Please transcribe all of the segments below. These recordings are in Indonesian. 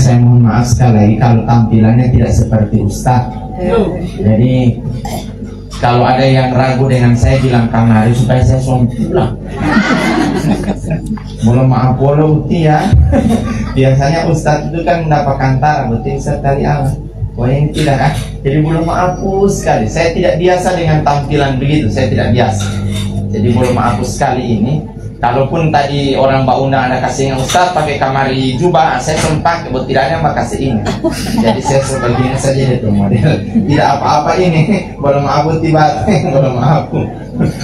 Saya mohon maaf sekali lagi kalau tampilannya tidak seperti Ustaz. Jadi kalau ada yang ragu dengan saya, bilang Kang Hari supaya saya suami pulang. Belum maaf walau ya. Biasanya Ustaz itu kan mendapat kantara, betul Ustaz dari Allah. Wah ini tidak kan? Jadi belum maaf sekali. Saya tidak biasa dengan tampilan begitu. Saya tidak biasa. Jadi belum maaf sekali ini. Kalaupun tadi orang Mbak Unda ada kasih yang Ustaz pakai kamari jubah, saya sempat buat tidak ada Mbak kasih ini. Jadi saya seperti ini saja itu model. Tidak apa-apa ini. Belum maaf tiba, belum maaf.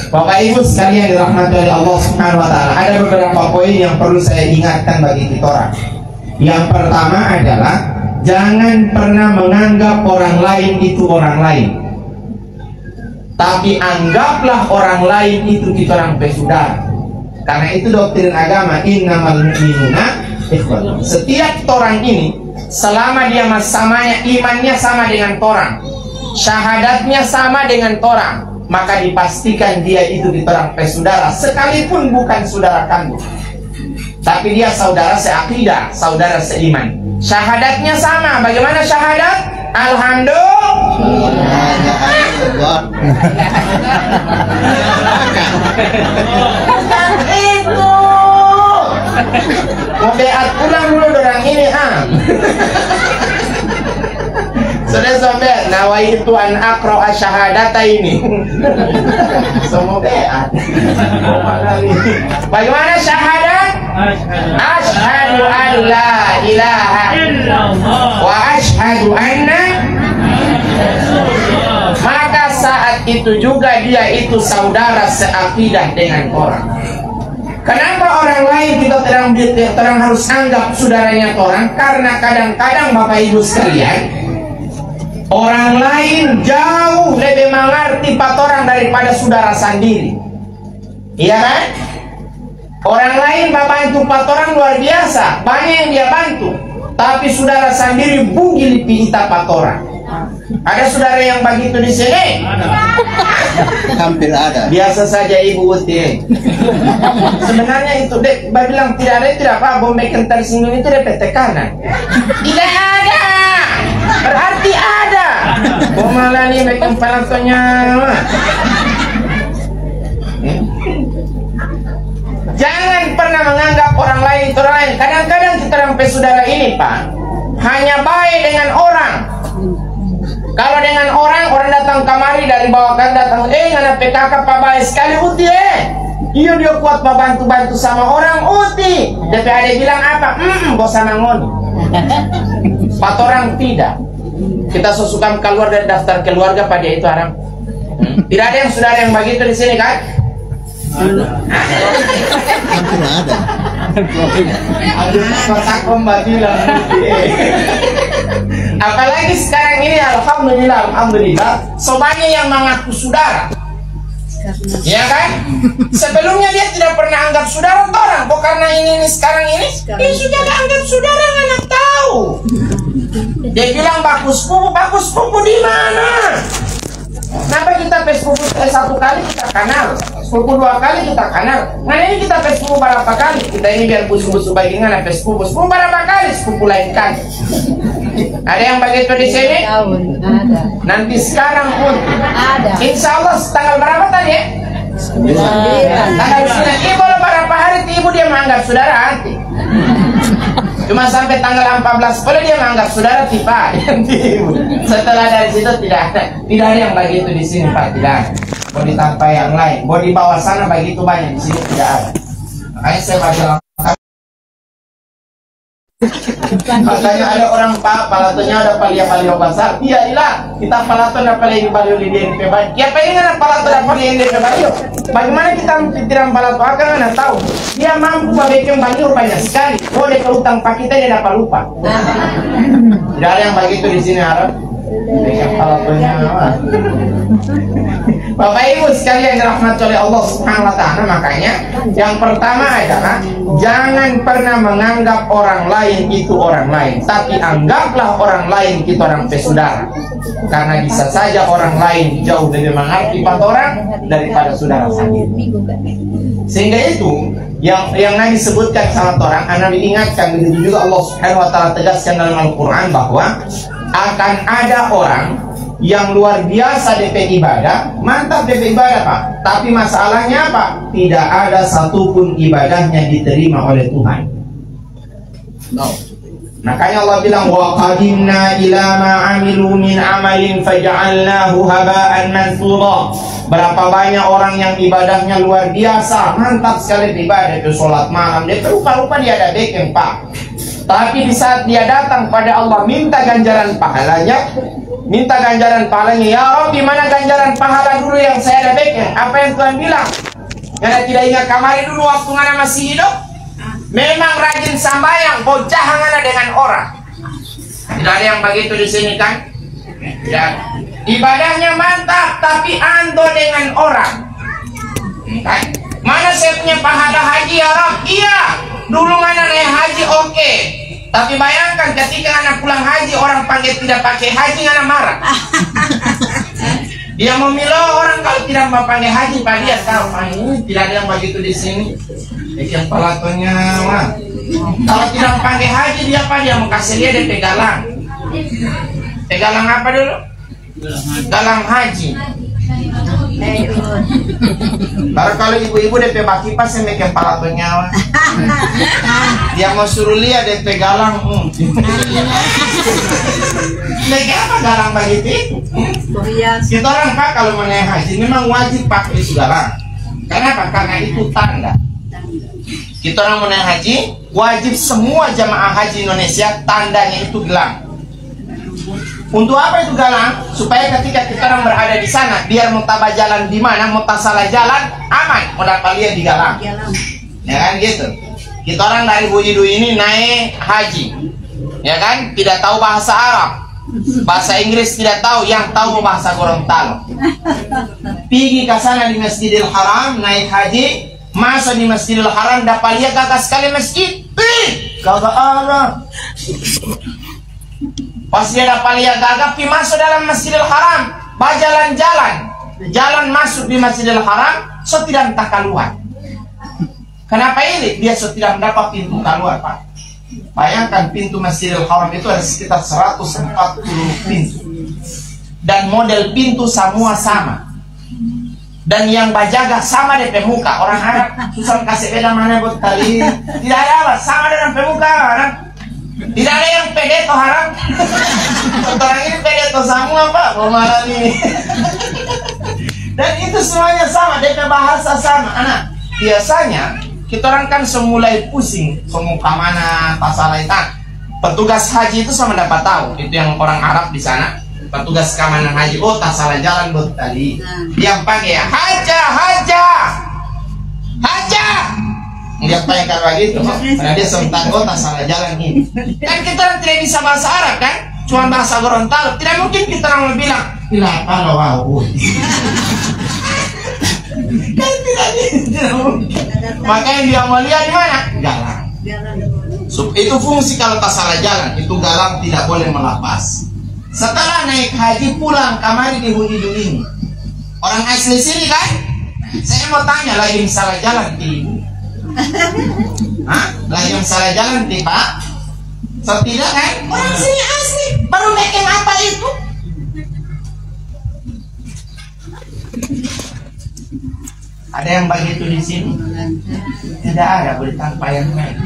Bapak Ibu sekalian dirahmati oleh Allah Subhanahu Wa Taala, ada beberapa poin yang perlu saya ingatkan bagi kita orang. Yang pertama adalah jangan pernah menganggap orang lain itu orang lain, tapi anggaplah orang lain itu kita orang saudara. Karena itu doktrin agama, innamal mu'minuna ikhwatun. Setiap orang ini selama dia samanya imannya sama dengan orang, syahadatnya sama dengan orang, maka dipastikan dia itu orang saudara, sekalipun bukan saudara kandung, tapi dia saudara seakidah, saudara seiman. Syahadatnya sama. Bagaimana syahadat? Alhamdulillah. Itu mau beat pulang dulu orang ini sudah sampai nawaitu an aqra syahadata ini. Semua beat. Bagaimana syahadat? Asyhadu an la ilaha illallah wa asyhadu anna. Maka saat itu juga dia itu saudara seakidah dengan orang. Kenapa orang lain kita terang harus anggap saudaranya orang? Karena kadang-kadang Bapak Ibu sekalian, orang lain jauh lebih mengerti orang daripada saudara sendiri. Iya kan? Orang lain bantu orang luar biasa, banyak yang dia bantu, tapi saudara sendiri bugil pita orang. Ada saudara yang begitu di sini? Hampir ada. Biasa saja Ibu Uti. Sebenarnya itu dek, bilang tidak ada, tidak apa, bombekan tersinggung itu DPT kanan. Tidak ada. Berarti ada. Malah nih mekan palatonya. Jangan pernah menganggap orang lain itu orang lain. Kadang-kadang kita sampai saudara ini Pak, hanya baik dengan orang. Kalau dengan orang datang kamari dari bawah kan datang, ngana PKK Pak baik sekali Uti Iya dia kuat Pak bantu-bantu sama orang Uti. DPAD bilang apa? Bosan ngoni. Pak orang tidak. Kita sesuka keluar dari daftar keluarga pada itu orang. Tidak ada yang saudara yang begitu di sini kan? Ada. Apalagi sekarang ini alhamdulillah semuanya yang mengaku saudara. Ya kan? Sebelumnya dia tidak pernah anggap saudara orang. Kok karena ini sekarang ini dia sudah anggap saudara, anak tahu. Dia bilang bagus pupu di mana? Kenapa kita sepupu satu kali kita kenal, sepupu dua kali kita kenal. Nah ini kita sepupu berapa kali? Kita ini biar busuk-busuk bagian sepupu berapa kali? Sepupu lain kan? Ada yang begitu di sini? Ada. Nanti sekarang pun ada. Insya Allah tanggal berapa tadi ya? Tanggal 9. Ibu berapa hari ibu dia menganggap saudara hati. Cuma sampai tanggal 14 boleh dia menganggap saudara tiba. Setelah dari situ tidak ada yang begitu di sini Pak, tidak ada. Mau ditambah yang lain, mau di bawah sana begitu banyak, di sini tidak ada. Makanya saya baca lengkap. Makanya ada orang Pak, palatonya ada palia-palia besar. Tidak, kita palato ada palia di DNP banyak. Ya pengen ada palato ada palia di DNP banyak. Bagaimana kita mempikiran palato akan anda tahu? Dia mampu membuat banyak banyak sekali. Boleh ke utang Pak kita dia dapat lupa. Tidak ada yang begitu di sini Arab. Bapak Ibu sekalian dirahmati oleh Allah Subhanahu wa taala, makanya yang pertama adalah jangan pernah menganggap orang lain itu orang lain, tapi anggaplah orang lain itu orang saudara. Karena bisa saja orang lain jauh lebih mengerti orang daripada saudara sendiri. Sehingga itu yang Nabi sebutkan sama orang, Nabi ingatkan, begitu juga Allah Subhanahu wa taala tegaskan dalam Al-Qur'an bahwa akan ada orang yang luar biasa DP ibadah, mantap DP ibadah Pak, tapi masalahnya apa? Tidak ada satupun ibadahnya diterima oleh Tuhan. No. Makanya Allah bilang wa qadimna ila ma amilu min amalin faj'alnahu haba'an mansura. Berapa banyak orang yang ibadahnya luar biasa, mantap sekali ibadah, itu sholat malam, dia lupa-lupa dia ada beken Pak. Tapi di saat dia datang pada Allah minta ganjaran pahalanya, ya Rabbi, mana ganjaran pahala dulu yang saya ada beken? Apa yang Tuhan bilang? Karena tidak ingat kamari dulu waktu ngana masih hidup. Memang rajin sambayang, bocah ngana dengan orang. Tidak ada yang begitu di sini kan? Tidak. Ibadahnya mantap, tapi ando dengan orang. Kan? Mana saya punya pahala haji ya Rob? Iya, dulu ngana naik haji oke. Tapi bayangkan ketika anak pulang haji, orang panggil tidak pakai haji, ngana marah. Dia memilah orang kalau tidak mau pakai haji, Pak, dia tahu ini tidak ada yang begitu di sini. Yang pelatunya mah. Kalau tidak pakai haji dia apa? Dia mau kasih dia pegalang. Pegalang apa dulu? Galang haji. Baru kalau ibu-ibu DP baki pas yang bikin pelatunya. Dia mau suruh lihat DP galang. Lagi apa galang begitu? Kita orang Pak kalau mau naik haji memang wajib pakai itu galang. Kenapa? Karena itu tanda. Kita orang mau naik haji wajib semua jamaah haji Indonesia tandanya itu gelang. Untuk apa itu galang? Supaya ketika kita orang berada di sana, biar mau tabah jalan di mana, mau salah jalan aman, mau dapat lihat di galang. Ya kan gitu. Kita orang dari Bujidu ini naik haji, ya kan? Tidak tahu bahasa Arab, bahasa Inggris tidak tahu, yang tahu bahasa Gorontalo. Pergi ke sana di Masjidil Haram naik haji, masa di Masjidil Haram dapat lihat gagah sekali masjid. Gagah ada. Pas dia dapat lihat gagah, pi masuk dalam Masjidil Haram, jalan-jalan, jalan masuk di Masjidil Haram, so tidak entah keluar. Kenapa ini? Dia so tidak mendapat pintu keluar, Pak. Bayangkan pintu Masjidil Haram itu ada sekitar 140 pintu. Dan model pintu semua sama. Dan yang bajaga sama di pemuka. Orang Arab susah kasih beda mana buat tali. Tidak ada apa, sama dengan pemuka orang. Tidak ada yang pede toh haram. Orang ini pede toh semua Pak, malam ini. Dan itu semuanya sama, DP bahasa sama. Anak, biasanya kita orang kan semulai pusing, semua mana pasalaitan. Petugas haji itu sama dapat tahu, itu yang orang Arab di sana. Petugas keamanan haji, oh tak salah jalan buat tadi. Yang pakai haja. Dia pakai kalau begitu, karena dia sebentar oh tak salah jalan ini. Kan kita orang tidak bisa bahasa Arab kan, cuma bahasa Gorontalo. Tidak mungkin kita orang bilang, kenapa lo wow? Kan tidak mungkin. Makanya dia mau lihat di mana? Galang. Itu fungsi kalau tak salah jalan, itu galang tidak boleh melepas. Setelah naik haji pulang kamari di Bujidu ini, orang asli sini kan? Saya mau tanya lagi salah jalan di ibu. Hah? Lagi salah jalan di Pak? So tidak kan? Orang sini asli baru bikin apa itu? Ada yang begitu di sini? Tidak ada, boleh tanpa yang lain.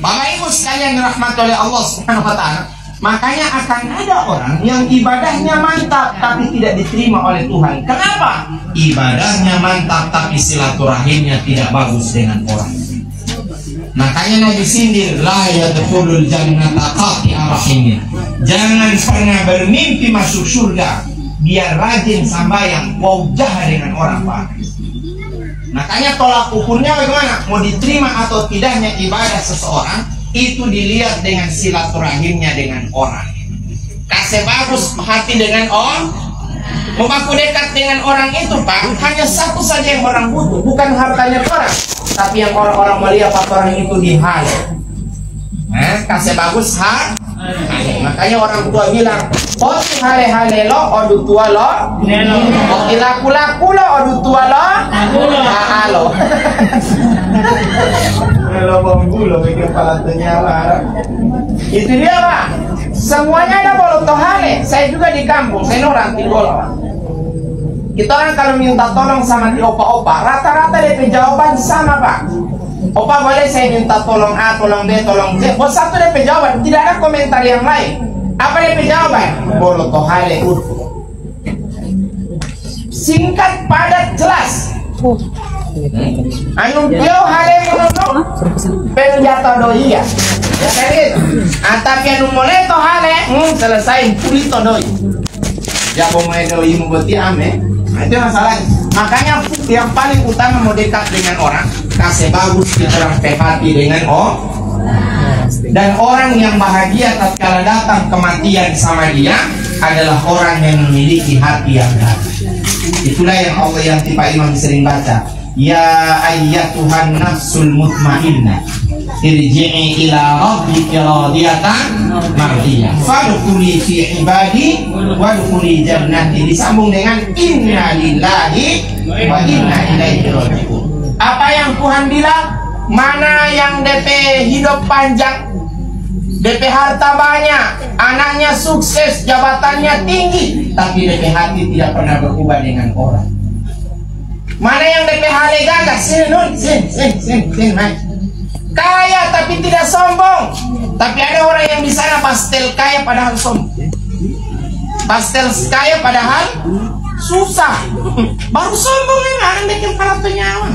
Bapak Ibu sekalian dirahmati oleh Allah Subhanahu wa taala. Makanya akan ada orang yang ibadahnya mantap tapi tidak diterima oleh Tuhan. Kenapa? Ibadahnya mantap tapi silaturahimnya tidak bagus dengan orang. Makanya Nabi sindir, la yadkhulul jannata qati'a rahimin. Jangan pernah bermimpi masuk surga biar rajin sambayang, wow jahat dengan orang Pak. Makanya tolak ukurnya bagaimana? Mau diterima atau tidaknya ibadah seseorang itu dilihat dengan silaturahimnya dengan orang. kasih bagus hati dengan orang. Mau aku dekat dengan orang itu Pak, hanya satu saja yang orang butuh, bukan hartanya orang, tapi yang orang-orang melihat orang itu di hal. Kasih bagus makanya orang tua bilang oti hale-hale lo odu tua lo oti laku-laku lo odu tua lo lo lo banggulo bikin palatunya lah. Itu dia Pak, semuanya ada boloto hale. Saya juga di kampung, saya orang Tigol. Kita orang kalau minta tolong sama di opa-opa, rata-rata DP jawaban sama Pak. Opa boleh saya minta tolong A, tolong B, tolong C. Bos satu DP jawaban, tidak ada komentar yang lain. Apa DP jawaban? Boloto hale urfu. Singkat, padat, jelas. Anu jauh hale menunjuk penjata doi ya. Ya kan gitu. Tapi anu mulai to hale, selesai pulito doi. Ya pemain doi membeti ame. Itu masalahnya. Makanya yang paling utama mau dekat dengan orang, kasih bagus kita orang hati dengan dan orang yang bahagia tatkala datang kematian sama dia adalah orang yang memiliki hati yang baik. Itulah yang Allah yang tipe imam sering baca, ya ayyatuhan nafsul mutmainnah irji'i ila rabbiki radiyatan mardiyah fadkhuli fi ibadi wadkhuli jannati. Disambung dengan inna lillahi wa inna ilaihi raji'un. Apa yang Tuhan bilang? Mana yang DP hidup panjang, DP harta banyak, anaknya sukses, jabatannya tinggi, tapi DP hati tidak pernah berubah dengan orang. Mana yang DP hale gagah, sini, kaya tapi tidak sombong. Tapi ada orang yang di sana pastel kaya padahal sombong, pastel kaya padahal susah, baru sombong yang bikin palatu nyawa.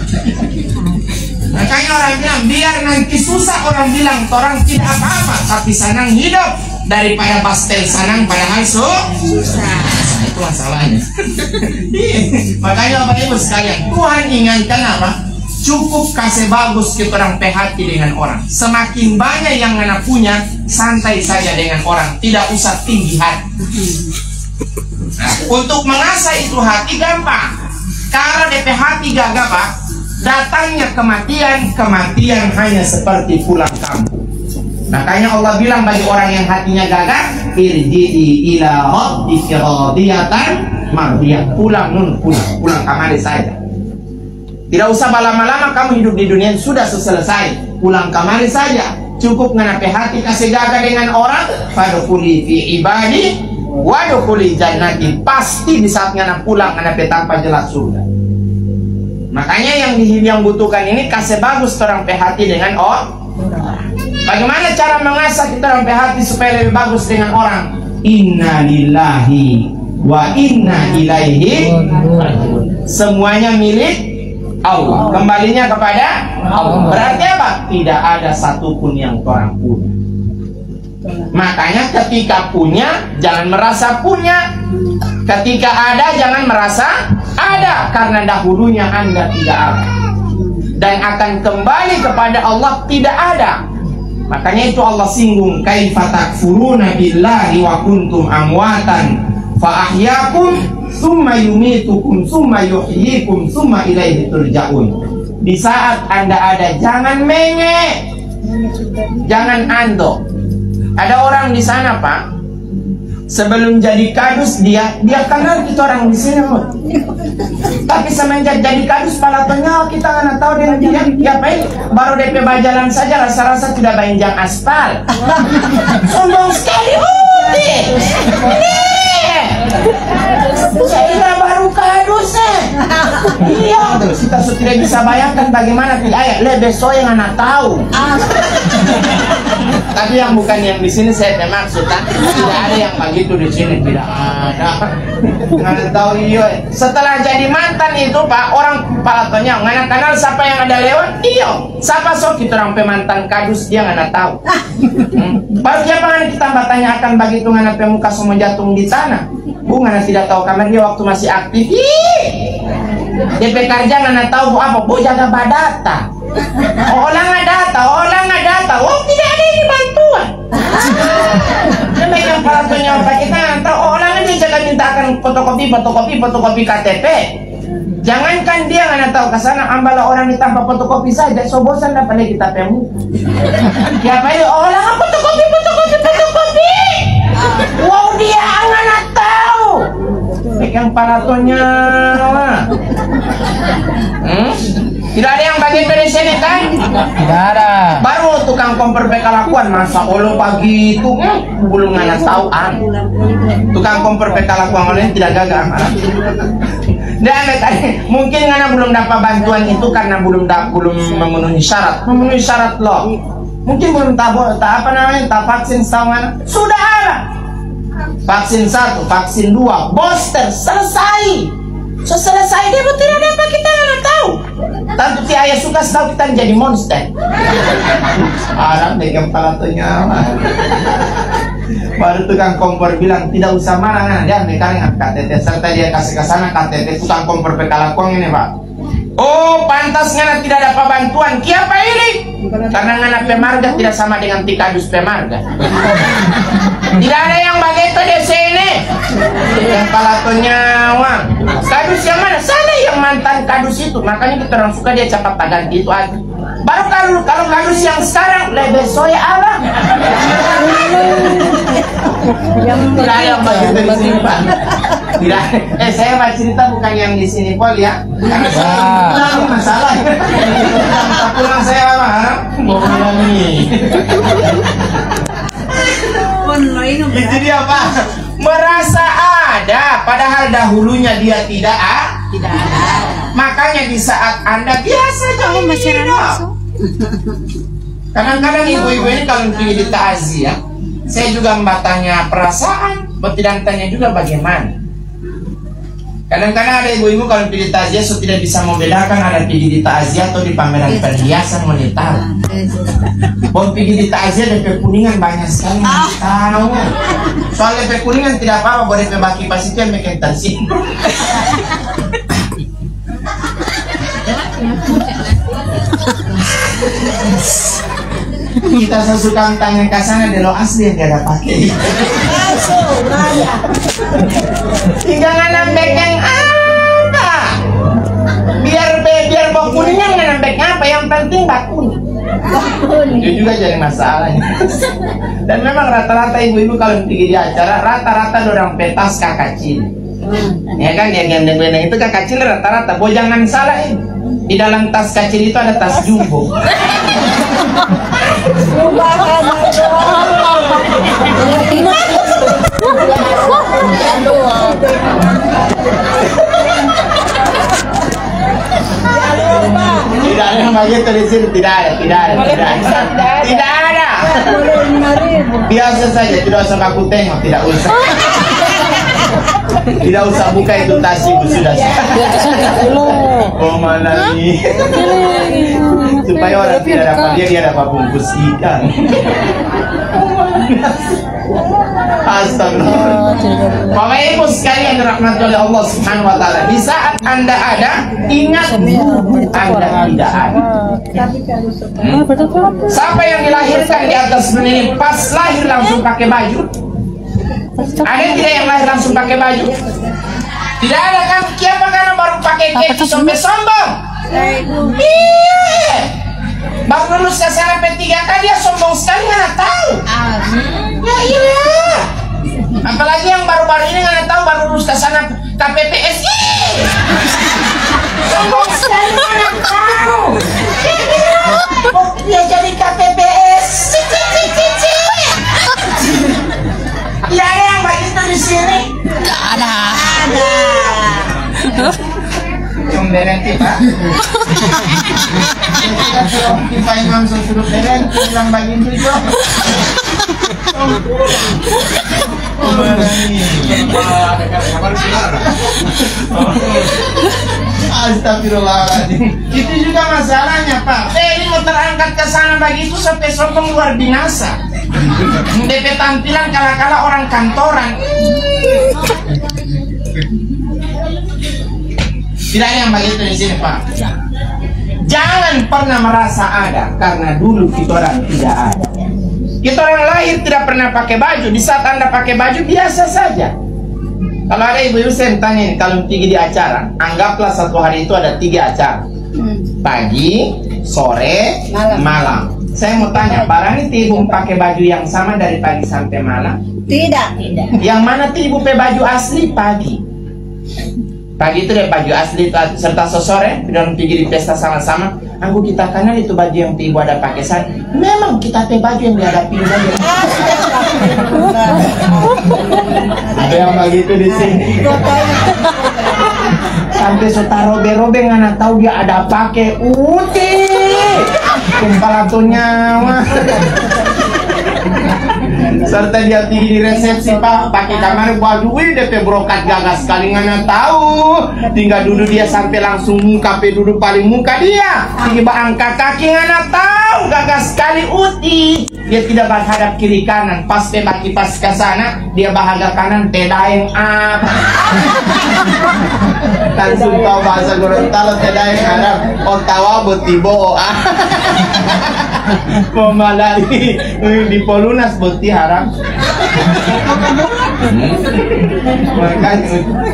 Makanya orang bilang biar nanti susah orang bilang orang tidak apa-apa, tapi senang hidup daripada pastel senang padahal susah. Itu masalahnya. Makanya Bapak Ibu sekalian, Tuhan ingatkan apa? Cukup kasih bagus kita orang hati dengan orang. Semakin banyak yang anak punya, santai saja dengan orang, tidak usah tinggi hati. Nah, untuk mengasah itu hati gampang. Kalau DP hati gagah Pak, datangnya kematian hanya seperti pulang kampung. Makanya Allah bilang bagi orang yang hatinya gagah, irji'i ila rabbiki radiyatan mardiyah. Pulang kamari saja. Tidak usah lama-lama kamu hidup di dunia, sudah selesai. Pulang kamari saja. Cukup nganape hati kasih gagah dengan orang, fadkhuli fi ibadi wadkhuli jannati. Pasti di saat ngana pulang nganape tanpa jelas surga. Makanya yang butuhkan ini kasih bagus orang hati dengan orang. Bagaimana cara mengasah kita orang hati supaya lebih bagus dengan orang? Inna lillahi wa inna ilaihi raji'un. Semuanya milik Allah, kembalinya kepada Allah. Berarti apa? Tidak ada satupun yang orang punya. Makanya ketika punya jangan merasa punya, ketika ada jangan merasa ada, karena dahulunya Anda tidak ada dan akan kembali kepada Allah tidak ada. Makanya itu Allah singgung, kaifa takfuruna billahi wa kuntum amwatan fa ahyakum summa yumitukum summa yuhyikum summa ilaihi turja'un. Di saat Anda ada jangan menge, jangan ando. Ada orang di sana Pak, sebelum jadi kadus dia kenal kita orang di sini Pak. Tapi semenjak jadi kadus palatonya kita nggak tahu dia baik. Baru DP bajalan saja rasa-rasa tidak banjang aspal. Sombong sekali saya kira baru kadusnya. Iya, terus kita tidak bisa bayangkan bagaimana ayat lebih yang anak tahu. Tapi yang bukan yang di sini saya maksud, tidak ada yang begitu di sini, tidak ada. Nggak tahu iya. Setelah jadi mantan itu Pak, orang palatonya nggak kenal siapa yang ada lewat, iya. Siapa sok kita orang pemantan kadus dia nggak tahu. Baru siapa yang kita tanyakan begitu nggak pemuka semua jatuh di tanah. Bu nggak tidak tahu kamar dia waktu masih aktif. DP kerja nggak tahu bu apa, bu jaga badata. Orang nggak data. Oh tidak ada ini bantuan. Demikian palatonya Pak kita sekarang fotokopi KTP. Jangankan dia nggak tahu ke sana, ambalah orang di tanpa fotokopi saja, so bosan dapat lagi kita temu. Ya apa itu? Oh lah fotokopi. Wow dia nggak tahu. Pegang paratonya. Tidak ada yang begitu di sini kan? Tidak ada. Baru tukang kompor kelakuan masa olo pagi itu belum nggak tahu tukang kompor kelakuan oleh tidak gagal. Dan mungkin karena belum dapat bantuan itu karena belum memenuhi syarat. Memenuhi syarat loh. Mungkin belum tak vaksin setahun. Sudah ada. Vaksin 1, vaksin 2, booster selesai. So selesai dia tidak ada apa kita nggak tahu. Tentu si ayah suka tahu kita jadi monster. Arang dengan palatonya. Baru tukang kompor bilang tidak usah marah, dia mereka KTP serta dia kasih ke sana KTP tukang kompor pekalakuang ini pak. Oh pantas ngana tidak dapat bantuan. Kiapa ini? Karena ngana pemarga tidak sama dengan tikadus pemarga. Tidak ada yang begitu di sini. Yang palatonya wang. Kadus yang mana? Sana yang mantan kadus itu. Makanya kita orang suka dia cepat ganti itu aja. Baru kalau kadus yang sekarang lebih soya abang. Tidak ada yang begitu di sini pak. Tidak. Saya mau cerita bukan yang di sini pol ya. Karena saya masalah. Tak pulang saya apa? Mau bilang ini. Itu dia pak. Merasa ada, padahal dahulunya dia tidak ada. Makanya di saat Anda biasa jadi kadang-kadang ibu-ibu ini kalau pergi di takziah, saya juga bertanya perasaan, dan tanya juga bagaimana. Kadang-kadang ada ibu-ibu kalau pergi di takziah so tidak bisa membedakan ada pergi di takziah atau di pameran perhiasan monetar. Mau pergi di takziah DP Kuningan banyak sekali tahu. Soal DP Kuningan tidak apa-apa, boleh DP Baki Pas itu yang bikin tersinggung. Kita sesuka tanya ke sana delo asli yang tidak pakai. Tinggal nambah yang apa? Biar bau kuningnya nambah apa? Yang penting bak kuning. Itu juga jadi masalahnya. Dan memang rata-rata ibu-ibu kalau pergi di acara rata-rata orang petas kakak cil. Ya kan yang gendeng-gendeng itu kakak cil rata-rata. Bo jangan salah ini. Di dalam tas kecil itu ada tas jumbo. Tidak ada yang begitu di sini, tidak ada. Biasa saja, tidak usah aku tengok, tidak usah. Tidak usah buka itu tas ibu sudah. Oh mana nih? Supaya orang tidak dapat dia dapat bungkus ikan. Astagfirullah. Bapak Ibu sekalian dirahmati oleh Allah Subhanahu wa taala, di saat Anda ada, ingat Anda tidak ada. Siapa yang dilahirkan di atas dunia ini pas lahir langsung pakai baju? Ada tidak yang lahir langsung pakai baju? Tidak ada kan? Siapa karena baru pakai kaki sampai sombong? Iya. Baru lulus SMA P3K dia sombong sekali nggak tahu. Ya iya. Apalagi yang baru-baru ini nggak tahu baru lulus ke sana KPPS. Sombong sekali nggak tahu. Dia jadi KPPS. Tidak ada yang begitu di sini. Tidak ada. Yang berhenti pak. Kita imam suruh berhenti bilang begitu jo. Astagfirullahaladzim. Itu juga masalahnya pak. Ini mau terangkat ke sana begitu sampai sombong luar binasa. DP tampilan kala-kala orang kantoran. Tidak ada yang begitu di sini pak. Jangan pernah merasa ada karena dulu kita orang tidak ada. Kita orang lahir tidak pernah pakai baju. Di saat Anda pakai baju biasa saja. Kalau ada ibu-ibu saya tanya nih, kalau pergi di acara, anggaplah satu hari itu ada 3 acara. Pagi, sore, malam. Saya mau tanya, barang itu ibu pakai baju yang sama dari pagi sampai malam? Tidak. Yang mana tuh ibu pakai baju asli pagi? Pagi itu deh baju asli serta sore, kita pergi di pesta sama-sama. Aku kita kenal itu baju yang ibu ada pakai saat. Memang kita pakai baju yang dihadapi saja. Ada yang begitu di sini. Sampai suka robe-robe nggak tahu dia ada pakai uti. Kepala tuh nyawa. Serta dia tinggi di resepsi pak, pakai kamar baju DP brokat gagas sekali nggak tahu. Tinggal duduk dia sampai langsung muka duduk paling muka dia. Tinggi angkat kaki nggak tahu gagas sekali uti. Dia tidak menghadap kiri kanan. Pas baki pas ke sana dia bahagia kanan tedaeng apa. Langsung tahu bahasa Gorontalo tedaeng Arab. Otawa botibo Pemalari di Polunas boti haram. Makanya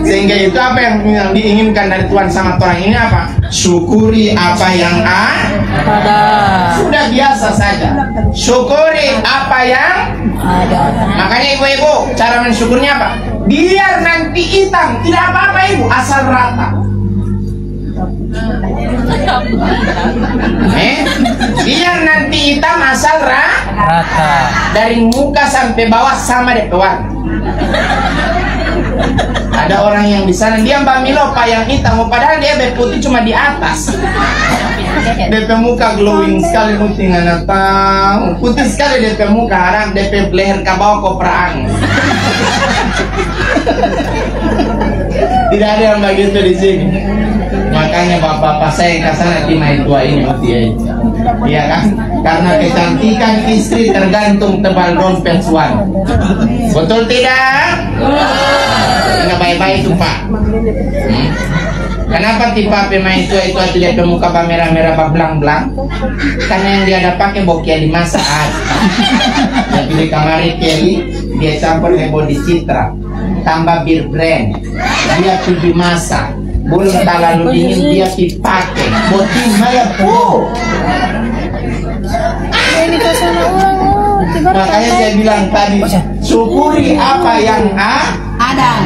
sehingga itu apa yang diinginkan dari Tuhan sama orang ini apa? Syukuri apa yang ada. Sudah biasa saja. Syukuri apa yang ada. Makanya ibu-ibu cara mensyukurnya apa? Biar nanti hitam tidak apa-apa ibu, asal rata. Biar nanti hitam asal rata. Dari muka sampai bawah sama deh warna. Ada orang yang di sana dia Mbak Milo pak yang hitam, padahal dia putih cuma di atas. DP muka glowing sekali putih nggak tahu. Putih sekali DP muka haram, DP leher ke bawah koperang. Tidak ada yang begitu di sini. Makanya bapak-bapak saya kasana timai tua ini putih aja. Iya kan? Karena kecantikan istri tergantung tebal dompet suami. Betul tidak? Enggak baik-baik itu pak. Kenapa tipe pemain tua itu dia pemuka merah-merah belang-belang? Karena yang dia ada pakai bokia di masa dia pilih kamari Kelly, dia campur body citra, tambah bir brand, dia pilih masa, belum terlalu dingin dia dipakai, boti maya Makanya saya bilang tadi, syukuri apa yang ada.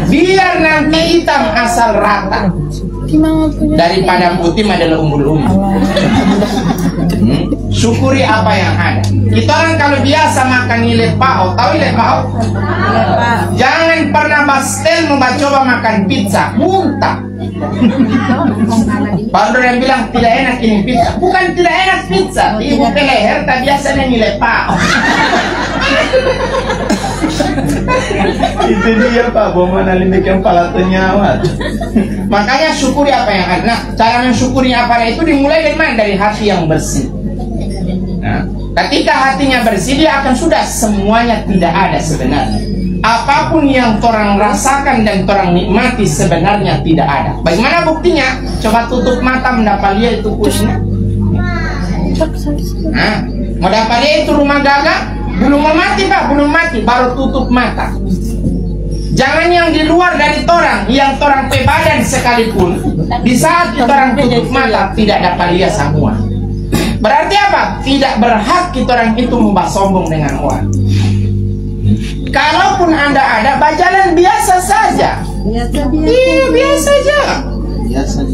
Biar nanti hitam asal rata. Daripada putih adalah umbul-umbul. Syukuri apa yang ada. Kita orang kalau biasa makan nilai pao, tahu nilai pao? Jangan pernah bastel coba makan pizza, muntah. Baru yang bilang tidak enak ini pizza. Bukan tidak enak pizza, ibu ke leher tak biasanya nilai pao. Itu dia pak, boma nalimekan pala nyawa. Makanya syukuri apa yang ada. Nah, cara mensyukuri apa itu dimulai dari mana? Dari hati yang bersih. Nah, ketika hatinya bersih, dia akan sudah semuanya tidak ada sebenarnya. Apapun yang orang rasakan dan orang nikmati sebenarnya tidak ada. Bagaimana buktinya? Coba tutup mata mendapat lihat itu kursinya. Nah, mau dapat lihat itu rumah gagah? Belum mati pak, belum mati, baru tutup mata. Jangan yang di luar dari torang, yang torang pebadan sekalipun, di saat orang tutup mata tidak dapat lihat semua. Berarti apa? Tidak berhak kita orang itu membahas sombong dengan orang. Kalaupun anda ada, bajalan biasa saja. Iya biasa saja.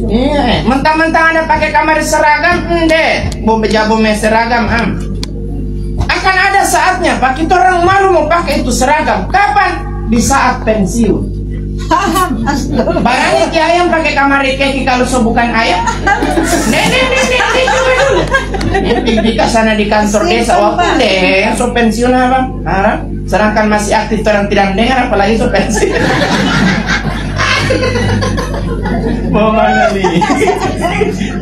Iya, mentang-mentang anda pakai kamar seragam, mau bejabu seragam, akan ada saatnya pak kita orang malu mau pakai itu seragam. Kapan? Di saat pensiun. Barangnya ki ayam pakai kamar keki kalau so bukan ayam. Nenek coba dulu. Di sana di kantor desa waktu deh so pensiun apa? Harap. Sedangkan masih aktif orang tidak mendengar apalagi so pensiun. Mau mana nih?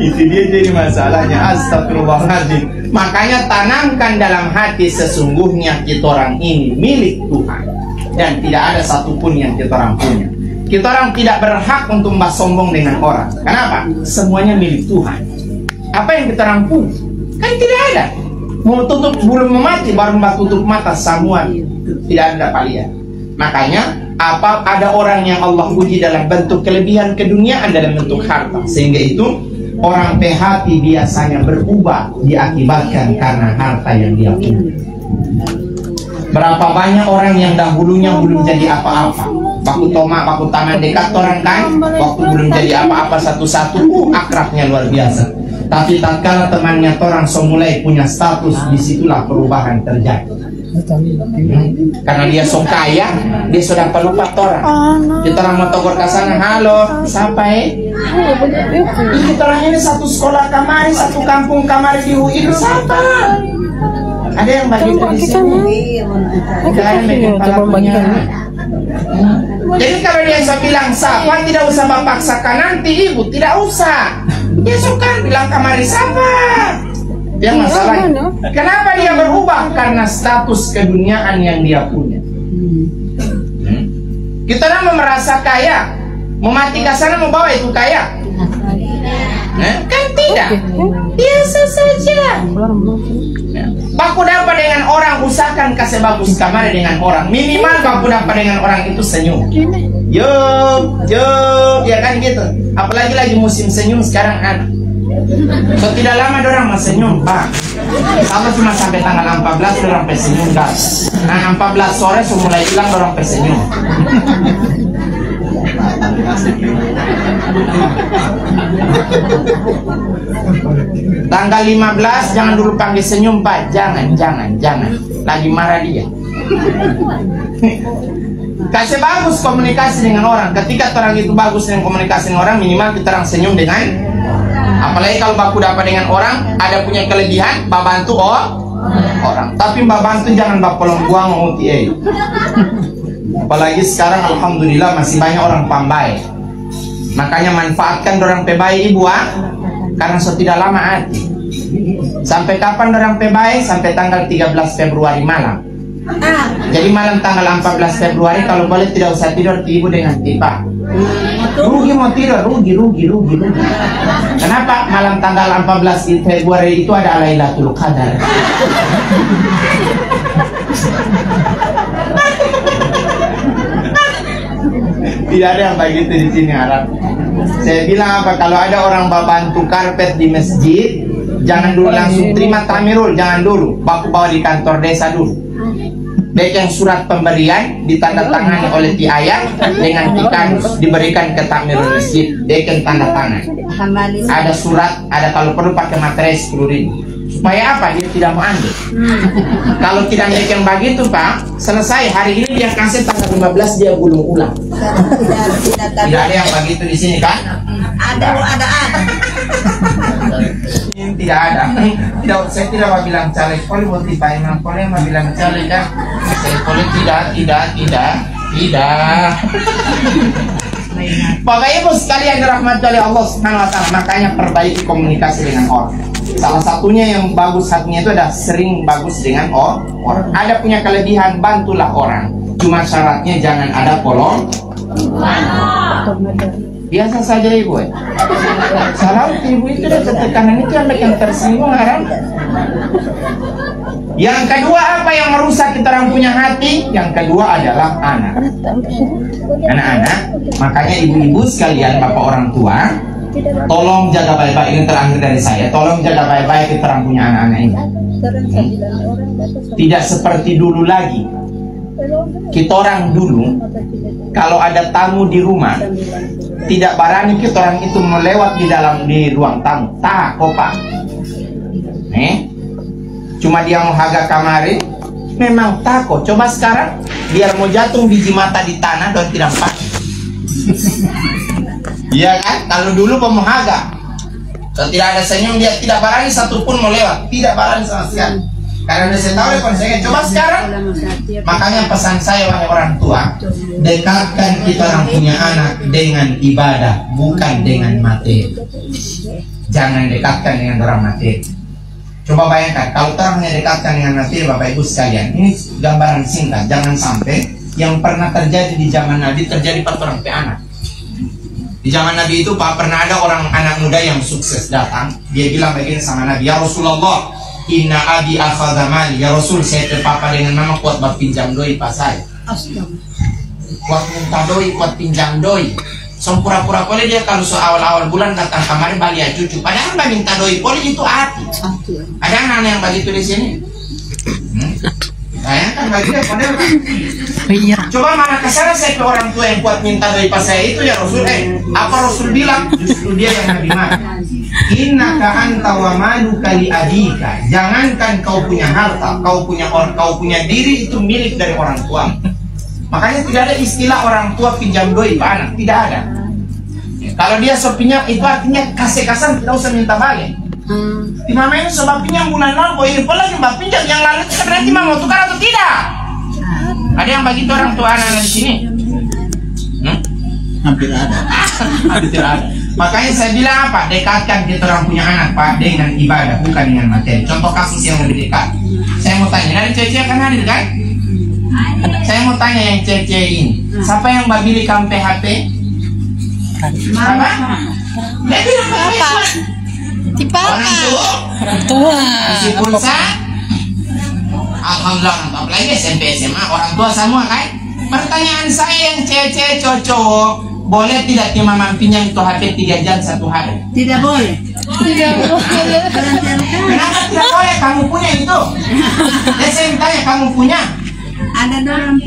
Itu dia jadi masalahnya. Astagfirullahaladzim. Makanya tanamkan dalam hati sesungguhnya kita orang ini milik Tuhan dan tidak ada satupun yang kita orang punya. Kita orang tidak berhak untuk membahas sombong dengan orang. Kenapa? Semuanya milik Tuhan. Apa yang kita orang punya? Kan tidak ada. Mau tutup belum mati baru mbak tutup mata semua tidak ada palian. Makanya ada orang yang Allah uji dalam bentuk kelebihan keduniaan dalam bentuk harta, sehingga itu orang hati biasanya berubah diakibatkan karena harta yang dia punya. Berapa banyak orang yang dahulunya belum jadi apa-apa, baku taman dekat orang kan, waktu belum jadi apa-apa satu-satu, akrabnya luar biasa. Tapi tatkala temannya orang mulai punya status, disitulah perubahan terjadi. Karena dia so kaya, dia sudah pelupa orang. Kita orang mau togor ke sana, halo, siapa kita orang ini satu sekolah kamari, satu kampung kamari di UI, siapa? Ada yang bagi di sini. Jadi kalau dia bisa bilang siapa, tidak usah bapak paksakan nanti ibu, tidak usah. Dia suka bilang kamari siapa. Yang masalahnya, kenapa dia berubah? Karena status keduniaan yang dia punya. Kita orang merasa kaya, mau mati ke sana mau bawa itu kaya? Kan tidak, biasa saja. Baku dapat dengan orang, usahakan kasih bagus kamar dengan orang. Minimal baku dapat dengan orang itu senyum. Yo, ya kan gitu. Apalagi lagi musim senyum sekarang ada. So tidak lama dorang masih senyum, Pak. Sama cuma sampai tanggal 14 dorang senyum, guys. Nah 14 sore sudah mulai hilang dorang senyum. Tanggal 15 jangan dulu panggil senyum, Pak. Jangan. Lagi marah dia. Kasih bagus komunikasi dengan orang. Ketika orang itu bagus dengan komunikasi dengan orang, minimal kita orang senyum dengan. Apalagi kalau baku dapat dengan orang, ada punya kelebihan, bantu orang. Tapi bantu jangan polong buang uti. Apalagi sekarang alhamdulillah masih banyak orang pambai. Makanya manfaatkan orang pebai ibu karena tidak lama hati. Sampai kapan orang pebai? Sampai tanggal 13 Februari malam. Jadi malam tanggal 14 Februari kalau boleh tidak usah tidur ibu dengan tipa. Rugi mau tidur, rugi. Kenapa? Malam tanggal 14 Februari itu ada Lailatul Qadar. Tidak ada yang begitu di sini Arab. Saya bilang apa? Kalau ada orang bantu karpet di masjid, jangan dulu langsung terima tamirul, jangan dulu. Bawa di kantor desa dulu. Baik yang surat pemberian ditandatangani oleh ti ayah dengan tikanus diberikan ke tamirul masjid, dia tanda tangan. Ada surat, ada kalau perlu pakai materai 10.000. Supaya apa? Dia tidak mau ambil. Kalau tidak yang begitu Pak, selesai hari ini dia kasih tanggal 15 dia gulung ulang. Tidak ada yang begitu di sini kan? Ada. Tidak ada. Saya tidak mau bilang caleg poli mau tipai, poli mau bilang caleg kan? Saya poli tidak. Bapak Ibu sekalian dirahmati oleh Allah Subhanahu wa taala, makanya perbaiki komunikasi dengan orang. Salah satunya yang bagus hatinya itu ada sering bagus dengan orang. Ada punya kelebihan, bantulah orang. Cuma syaratnya jangan ada polong. Biasa saja ibu. Salah ibu itu ada tekanan itu yang tersinggung haram. Yang kedua apa yang merusak kita orang punya hati? Yang kedua adalah anak. Anak-anak, makanya ibu-ibu sekalian, bapak orang tua, tolong jaga baik-baik. Ini terakhir dari saya. Tolong jaga baik-baik kita orang punya anak-anak ini. Tidak seperti dulu lagi. Kita orang dulu, kalau ada tamu di rumah, tidak berani kita orang itu melewat di ruang tamu. Tak, kopak. Cuma dia mau haga kamari, memang takut. Coba sekarang, biar mau jatuh biji mata di tanah dan tidak pakai. Iya kan? Kalau dulu mau haga, kalau tidak ada senyum dia tidak berani satupun mau lewat, tidak berani sama sekali. Karena saya tahu konsekuensinya. Coba sekarang, makanya pesan saya wahai orang tua, dekatkan kita orang punya anak dengan ibadah, bukan dengan materi. Jangan dekatkan dengan orang materi. Coba bayangkan, kalau kita hanya dekatkan dengan materi, Bapak Ibu sekalian, ini gambaran singkat. Jangan sampai yang pernah terjadi di zaman Nabi terjadi pada orang anak. Di zaman Nabi itu Pak, pernah ada orang anak muda yang sukses datang. Dia bilang begini sama Nabi, ya Rasulullah, inna abi akhadha mali. Ya Rasul, saya terpapar dengan nama kuat berpinjam doi pas saya. Kuat minta doi, kuat pinjam doi. Pura-pura boleh dia kalau awal-awal bulan datang kemarin balia cucu. Padahal nggak minta doi, boleh itu hati. Ada anak yang begitu di sini. Bayangkan bagi dia padahal kan. Coba mana kesana saya ke orang tua yang kuat minta doi pas saya itu ya Rasul. Apa Rasul bilang? Justru dia yang lebih marah. Innaka anta wa maluka li abika. Jangankan kau punya harta, kau punya diri itu milik dari orang tua. Makanya tidak ada istilah orang tua pinjam doi pak anak, tidak ada. Kalau dia pinjam itu artinya kasih-kasan, tidak usah minta balik. Di mama ini sebab pinjam bulan lalu, ini pula jumlah pinjam yang lalu itu berarti mau tukar atau tidak? Ada yang begitu orang tua anak di sini? Hampir ada. Hampir ada. Makanya saya bilang apa? Dekatkan kita orang punya anak pak dengan ibadah, bukan dengan materi. Contoh kasus yang lebih dekat. Saya mau tanya, dari cewek akan hadir kan? Saya mau tanya yang cewek ini, siapa yang beli kamu PHP? Apa? Lebih apa? Orang tua. Isi pulsa. Alhamdulillah, apalagi SMP SMA orang tua semua kan? Pertanyaan saya yang cewek cocok, boleh tidak mama pinjam itu HP 3 jam 1 hari? Tidak boleh. Kenapa tidak boleh? Kamu punya itu. Saya tanya, kamu punya? Ada dorang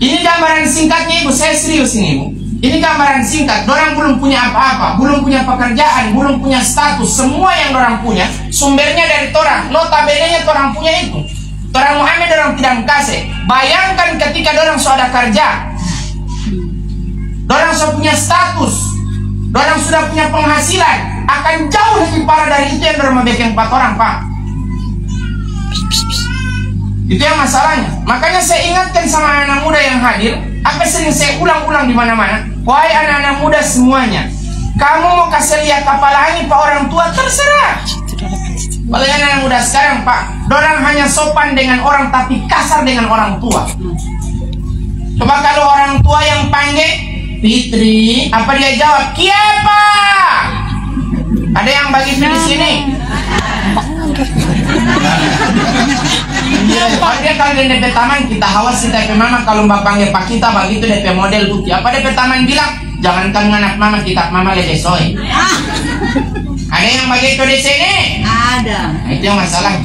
ini gambaran singkatnya ibu, saya serius ini ibu. Ini gambaran singkat, dorang belum punya apa-apa, belum punya pekerjaan, belum punya status. Semua yang dorang punya sumbernya dari torang. Notabene-nya torang punya itu. Torang Muhammad dorang tidak kasih. Bayangkan ketika dorang sudah kerja, dorang sudah punya status, dorang sudah punya penghasilan, akan jauh lebih parah dari itu yang dorang membikin 4 orang pak. Itu yang masalahnya. Makanya saya ingatkan sama anak-anak muda yang hadir, apa sering saya ulang-ulang di mana-mana. Wahai anak-anak muda semuanya, kamu mau kasih lihat kepala angin pak orang tua terserah. Kalau anak-anak muda sekarang pak, dorang hanya sopan dengan orang tapi kasar dengan orang tua. Coba kalau orang tua yang panggil Fitri, apa dia jawab? Kiapa? Ada yang begitu di sini? Dia kalau di DP taman kita hawas si DP mama kalau mbak panggil pak kita begitu DP model bukti. Apa DP taman bilang? Jangankan anak mama, kita mama lebih soy. Ada yang begitu di sini? Ada. Nah, itu yang masalah.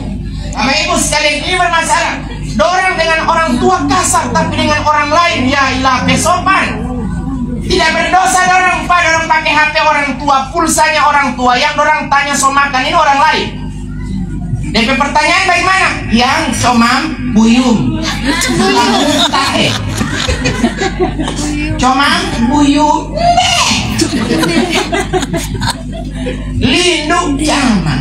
Sama ibu sekalian ini bermasalah. Dorang dengan orang tua kasar tapi dengan orang lain ya ilah besopan. Tidak berdosa dorang pak, dorang pakai HP orang tua, pulsanya orang tua, yang dorang tanya somakan ini orang lain. DP pertanyaan bagaimana? Yang comam buyum. Tahe. Comam buyum. Lindung jama.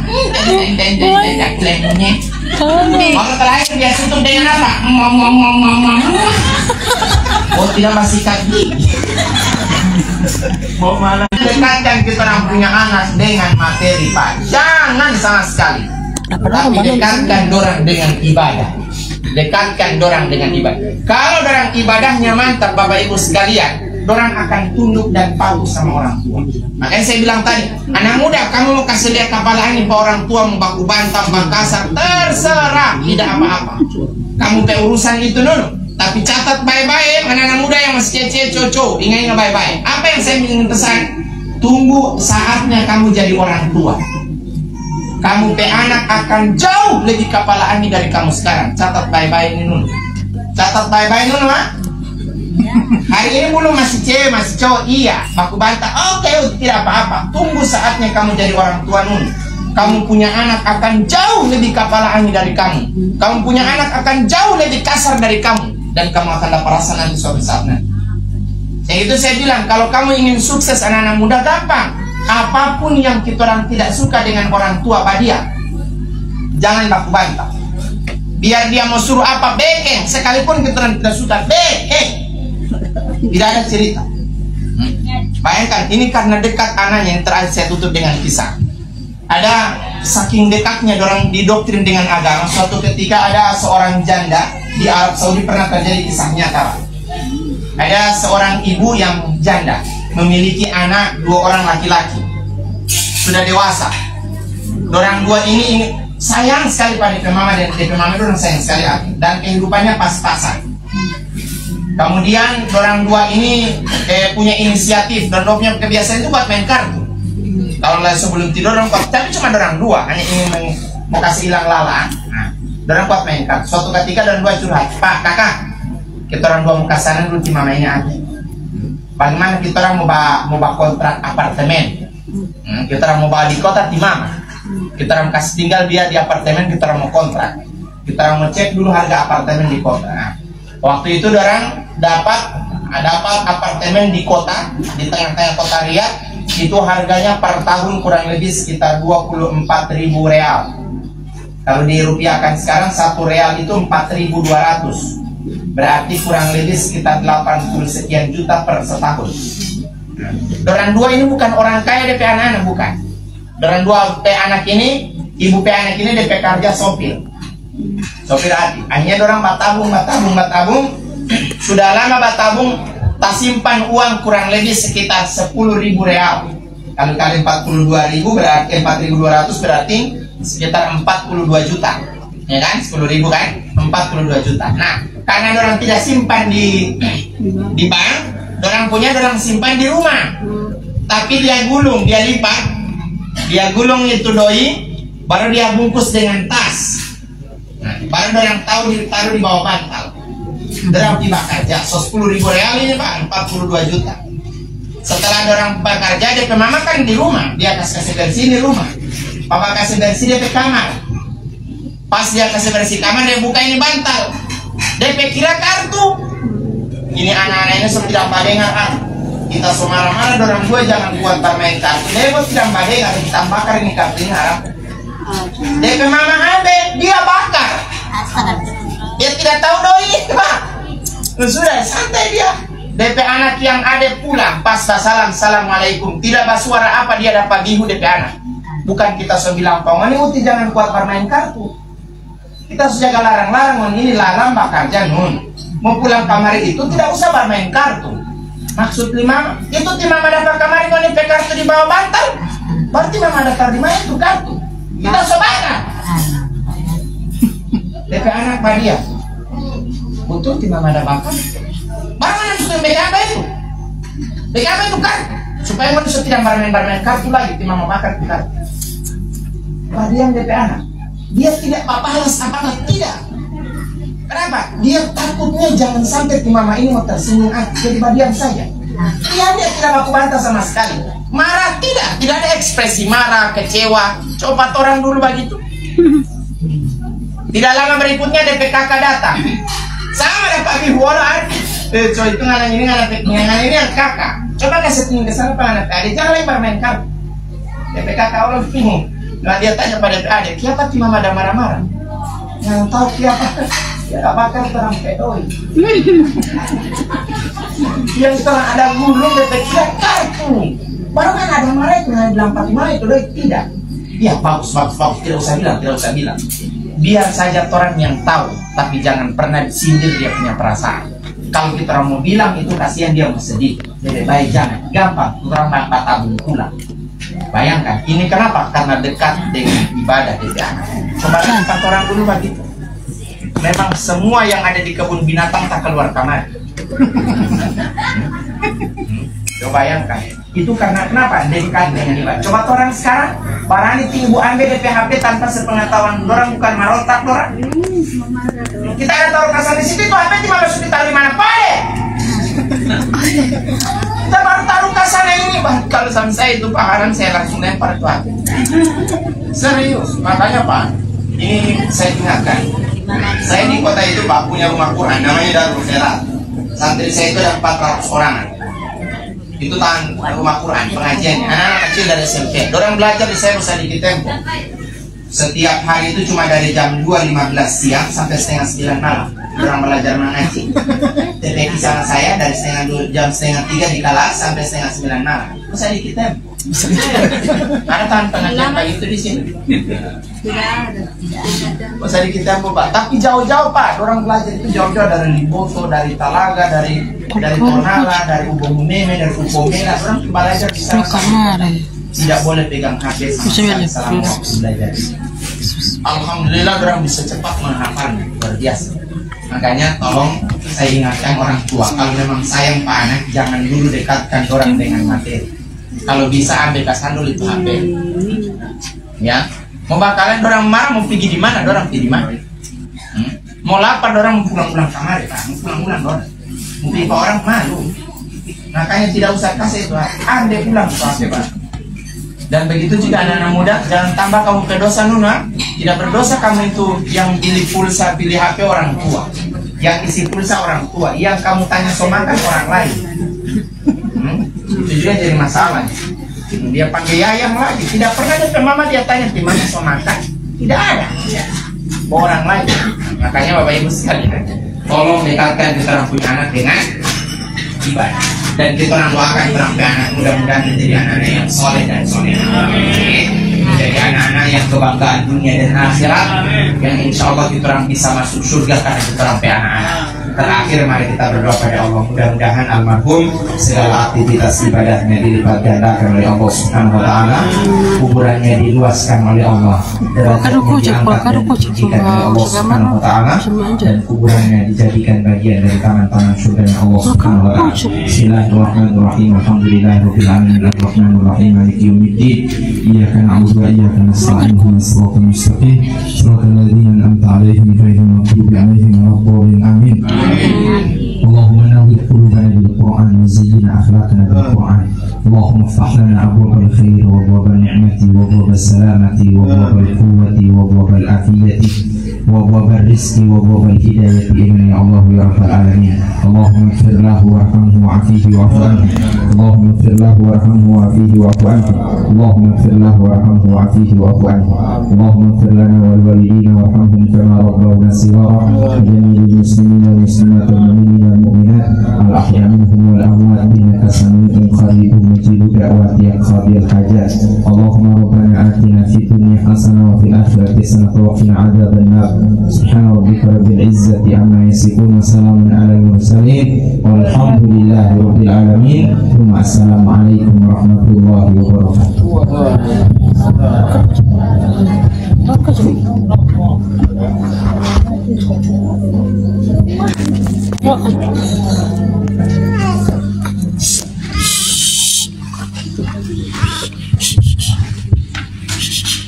Lemnya. Kalau terakhir dia tutup dengan apa? Oh tidak masih kaki. Mau mana? Dekatkan kita orang punya anak dengan materi pak. Jangan sama sekali. Tapi dekatkan dorang dengan ibadah. Dekatkan dorang dengan ibadah. Kalau dorang ibadahnya mantap bapak ibu sekalian, dorang akan tunduk dan patuh sama orang tua. Makanya saya bilang tadi, anak muda kamu mau kasih lihat kepala angin pak orang tua mau baku bantah, baku kasar, terserah, tidak apa-apa. Kamu pe urusan itu dulu. Tapi catat baik-baik anak-anak muda yang masih cece cocok, ingat baik-baik. Apa yang saya ingin pesan? Tunggu saatnya kamu jadi orang tua. Kamu pe anak akan jauh lebih kepala angin dari kamu sekarang. Catat baik-baik ini dulu. Catat baik-baik dulu ha? Hari ini belum masih cewek, masih cowok, iya. Baku bantah, oke, tidak apa-apa. Tunggu saatnya kamu jadi orang tua dulu. Kamu punya anak akan jauh lebih kepala angin dari kamu. Kamu punya anak akan jauh lebih kasar dari kamu. Dan kamu akan dapat rasa nanti suatu saat nanti. Yang itu saya bilang, kalau kamu ingin sukses anak-anak muda gampang. Apapun yang kita orang tidak suka dengan orang tua dia, jangan baku bantah. Biar dia mau suruh apa bekeng, sekalipun kita orang tidak suka bekeng, tidak ada cerita. Bayangkan ini karena dekat anaknya. Yang terakhir saya tutup dengan kisah. Ada saking dekatnya orang didoktrin dengan agama. Suatu ketika ada seorang janda di Arab Saudi, pernah terjadi kisah nyata. Ada seorang ibu yang janda memiliki anak 2 orang laki-laki sudah dewasa. Dorang 2 ini sayang sekali pada DP mama, dan DP mama itu sayang sekali dan kehidupannya pas-pasan. Kemudian orang dua ini punya inisiatif dan punya kebiasaan itu buat main kartu. Kalau sebelum tidur orang kuat, tapi cuma orang dua hanya ingin mau kasih hilang lala. Nah, orang kuat main kartu. Suatu ketika orang dua curhat, Pak, kakak, kita orang dua mau kesana dulu di mama ini aja. Bagaimana kita orang mau kontrak apartemen? Kita orang mau bawa di kota di mama. Kita orang kasih tinggal dia di apartemen, kita orang mau kontrak. Kita orang mau cek dulu harga apartemen di kota. Nah, waktu itu orang dapat apartemen di kota, di tengah-tengah kota Riyadh, itu harganya per tahun kurang lebih sekitar 24.000 real. Kalau dirupiahkan sekarang 1 real itu 4.200. Berarti kurang lebih sekitar 80 sekian juta per setahun. Dorang dua ini bukan orang kaya DP anak-anak, bukan. Dorang dua anak ini, ibu anak ini DP kerja sopir hati. Akhirnya dorang batabung. Sudah lama batabung, tak simpan uang kurang lebih sekitar 10.000 real. Kalau kali 42.000 berarti 4.200 berarti sekitar 42 juta. Ya kan? 10.000 kan? 42 juta. Nah, karena dorang tidak simpan di bank, dorang simpan di rumah. Tapi dia gulung, dia lipat, dia gulung itu doi, baru dia bungkus dengan tas. Nah, baru dorang tahu ditaruh di bawah bantal. Dorang tiba kerja, 10.000 real ini Pak, 42 juta. Setelah dorang bekerja, DP mama kan di rumah, dia kasih bersih di rumah. Papa kasih bersih DP kamar. Pas dia kasih bersih kamar, dia buka ini bantal. DP kira kartu. Ini anak-anak ini tidak dengar kan. Kita semua marah-marah dorang dua jangan buat bermain kartu. Dia tidak dengar, kita bakar ini kartu ini harap. DP mama ambil, dia bakar. Dia tidak tahu doi, Pak. Sudah santai dia. DP anak yang ada pulang pas salam, assalamualaikum, tidak bersuara apa dia dapat gihu DP anak. Bukan kita sudah bilang pengen uti jangan kuat bermain kartu. Kita sudah larang-larang ini larang bakar janun. Mau pulang kamar itu tidak usah bermain kartu. Maksud lima itu ti mama dapat kamar ini DP kartu di bawah bantal. Berarti mama dapat di mana itu kartu. Kita sobangan. DP anak dia. Betul ti mama dapat bakar. Barang yang sudah BKB itu. BKB itu kan supaya manusia tidak bermain kartu lagi ti mama bakar kartu. Dia DP anak. Dia tidak balas apa-apa, tidak. Kenapa? Dia takutnya jangan sampai ti mama ini mau tersinggung jadi badian saja. Dia tidak aku bantah sama sekali. Marah tidak ada ekspresi marah, kecewa. Coba orang dulu begitu. Tidak lama berikutnya DPKK datang. Sama dapat dihualan. So itu ngalang ini yang kakak. Coba kasih tinggi ke sana penganak adik. Jangan lagi bermain kartu. DPKK orang bingung. Nah dia tanya pada adik, siapa ti mama ada marah-marah? Yang tahu siapa? Ya bakar terang pedoi. Yang setelah ada gulung deteksi kartu. Baru kan ada marah itu yang bilang Fatimah itu doi tidak. Ya bagus, tidak usah bilang. Biar saja orang yang tahu, tapi jangan pernah disindir dia punya perasaan. Kalau kita orang mau bilang itu kasihan dia mau sedih. Lebih baik jangan, gampang orang batabung pulang. Bayangkan, ini kenapa? Karena dekat dengan ibadah di anak. Coba lihat orang dulu begitu. Memang semua yang ada di kebun binatang tak keluar kamar. Coba bayangkan, itu karena kenapa? Dekat dengan ibadah. Coba orang sekarang, barani ibu ambil DP HP tanpa sepengetahuan orang bukan marotak orang. Kita ada taruh kasar di situ, itu HP cuma harus ditaruh di mana Pak? Kita baru taruh kasarnya ini. Kalau sama saya itu paharan saya langsung lempar itu HP. Serius, makanya Pak, ini saya ingatkan. Saya di kota itu Pak punya rumah Quran namanya Darul Khairat. Santri saya itu ada 400 orang. Itu tahan rumah Quran pengajiannya. Anak-anak kecil dari SMP. Orang belajar di saya sedikit tempo. Setiap hari itu cuma dari jam 2.15 siang sampai setengah 9 malam. Orang belajar mengaji. TPK sama saya dari jam setengah 3 di kelas sampai setengah 9 malam. Itu sedikit tempo. Ada tahan pengajian begitu di sini. Tidak ada. Masa di kita Pak, tapi jauh-jauh Pak. Orang belajar itu jauh-jauh dari Limboto, dari Talaga, dari Tonala, dari Ubomune, dari Ubomena. Orang belajar di sana. Tidak boleh pegang HP selama waktu belajar. Alhamdulillah orang bisa cepat menghafalnya, luar biasa. Makanya tolong saya ingatkan orang tua, kalau memang sayang Pak anak, jangan dulu dekatkan orang dengan materi. Kalau bisa ambil kasandul itu HP. Ya, mau bakalan orang marah, mau pergi di mana, orang pergi di mana. Mau lapar, orang mau pulang-pulang kamar, Pak. Mau pulang-pulang orang. Mau pergi ke orang malu. Makanya tidak usah kasih itu, ambil pulang HP, Pak. Dan begitu juga anak-anak muda, jangan tambah kamu ke dosa Nuna. Tidak berdosa kamu itu yang pilih pulsa, pilih HP orang tua, yang isi pulsa orang tua, yang kamu tanya somakan orang lain. Itu juga jadi masalah. Dia panggil Yayang lagi, tidak pernah ada mama dia tanya di mana somakan, tidak ada. Orang lain. Makanya Bapak Ibu sekalian, tolong dekatkan kita punya anak dengan ibadah. Dan kita orang doakan orang anak mudah-mudahan menjadi anak-anak yang soleh dan soleh. Menjadi anak-anak yang kebanggaan dunia dan akhirat, yang insya Allah kita orang bisa masuk surga karena kita orang anak-anak. Terakhir mari kita berdoa pada Allah, mudah-mudahan almarhum segala aktivitas ibadahnya dilipat gandakan oleh Allah Subhanahu wa taala, kuburannya diluaskan oleh Allah, derajatnya diangkat dan ditinggikan oleh Allah Subhanahu wa taala, dan kuburannya dijadikan bagian dari taman-taman surga Allah Subhanahu wa taala. Bismillahirrahmanirrahim. Alhamdulillahirabbil alamin arrahmanir rahim maliki yaumiddin. Iyyaka na'budu wa iyyaka nasta'in ihdinas siratal mustaqim siratal ladzina an'amta 'alaihim ghairil maghdubi 'alaihim waladdallin. Amin. اللهم نور قلوبنا بالقرآن وزين أخلاقنا بالقرآن. اللهم افتح لنا أبواب الخير وأبواب النعمة وأبواب السلامة وأبواب القوة وأبواب العافية وأبواب الرزق وأبواب الهداية إلينا يا الله يا رب العالمين. اللهم اغفر له وارحمه وعافيه واعف عنه. اللهم اغفر له وارحمه وعافيه واعف عنه. اللهم اغفر له وارحمه وعافيه واعف عنه. اللهم اغفر لنا ولوالدينا وارحمهم كما ربونا صغارا. وجميع المسلمين والمسلمات والمؤمنين والمؤمنات الأحياء منهم والأموات إنك سميع قريب مجيب دعوات يا قاضي الحاجات. اللهم ربنا آتنا في الدنيا حسنة وفي الآخرة حسنة وقنا عذاب النار. سبحان ربك رب العزة عما يصفون وسلام على المرسلين والحمد لله رب العالمين. ثم السلام عليكم ورحمة الله وبركاته.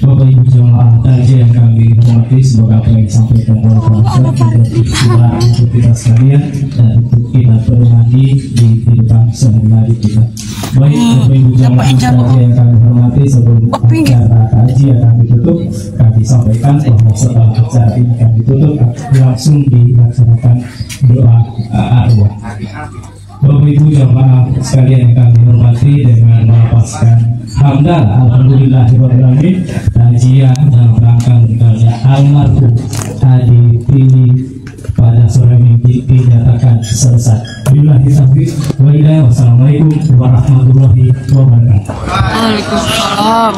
Bapak Ibu jemaah kajian yang kami hormati, semoga apa yang disampaikan oleh Pak Ustaz menjadi istilah untuk kita sekalian dan untuk kita pedomani di kehidupan sehari-hari kita. Baik Bapak Ibu jemaah kajian yang kami hormati, sebelum acara kajian kami tutup, kami sampaikan bahwa setelah acara ini kami tutup langsung dilaksanakan doa arwah. Bapak Ibu jemaah sekalian yang kami hormati, dengan melafazkan hamdalah alhamdulillahirobbilalamin, kajian dalam rangka meninggalnya almarhum Adi Tini pada sore minggu dinyatakan selesai. Billahi taufiq wa hidayah. Wassalamualaikum warahmatullahi wabarakatuh. Waalaikumsalam.